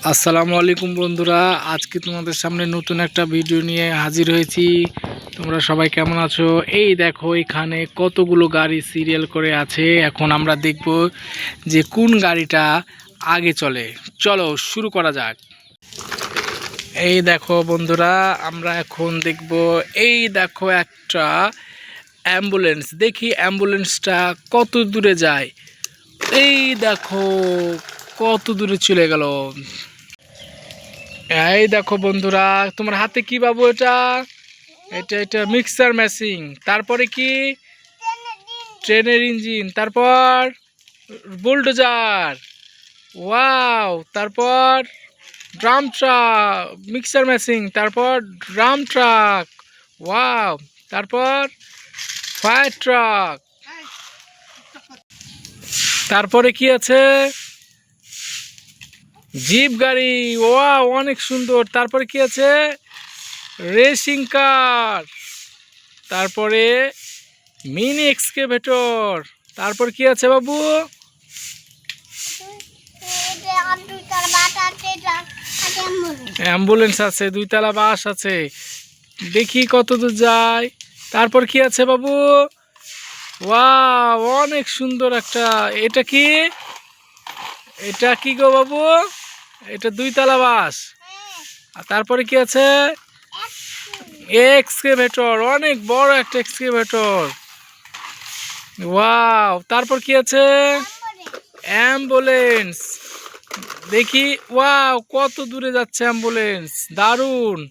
আসসালামু আলাইকুম বন্ধুরা, আজকে তোমাদের সামনে নতুন একটা ভিডিও নিয়ে হাজির হয়েছি। তোমরা সবাই কেমন আছো? এই দেখো, এখানে কতগুলো গাড়ি সিরিয়াল করে আছে। এখন আমরা দেখব যে কোন গাড়িটা আগে চলে। চলো শুরু করা যাক। এই দেখো বন্ধুরা, আমরা এখন দেখব। এই দেখো একটা অ্যাম্বুলেন্স। দেখি অ্যাম্বুলেন্সটা কত দূরে যায়। এই দেখো কত দূরে চলে গেল। এই দেখো বন্ধুরা, তোমার হাতে কি বাবু? এটা এটা এটা মিক্সার মেশিন। তারপরে কি? ট্রেনের ইঞ্জিন। তারপর বুলডোজার। ওয়াও। তারপর ড্রাম ট্রাক, মিক্সার মেশিন। তারপর ড্রাম ট্রাক। ওয়াও। তারপর ফায়ার ট্রাক। তারপরে কি আছে? জিপ গাড়ি। ওয়াও, অনেক সুন্দর। তারপরে কি আছে? Racing car. তারপরে মিনি এক্সকেভেটর। তারপর কি আছে বাবু? অ্যাম্বুলেন্স আছে, দুইতলা বাস আছে। দেখি কত দূর যায়। তারপর কি আছে বাবু? ওয়াও, অনেক সুন্দর একটা। এটা কি? এটা কি গো বাবু? এটা দুইতলা বাস। আর তারপরে কি আছে? এক্সকেভেটর, অনেক বড় একটা এক্সকেভেটর। ওয়াও। তারপর কি আছে? অ্যাম্বুলেন্স। দেখি। ওয়াও, কত দূরে যাচ্ছে অ্যাম্বুলেন্স, দারুণ।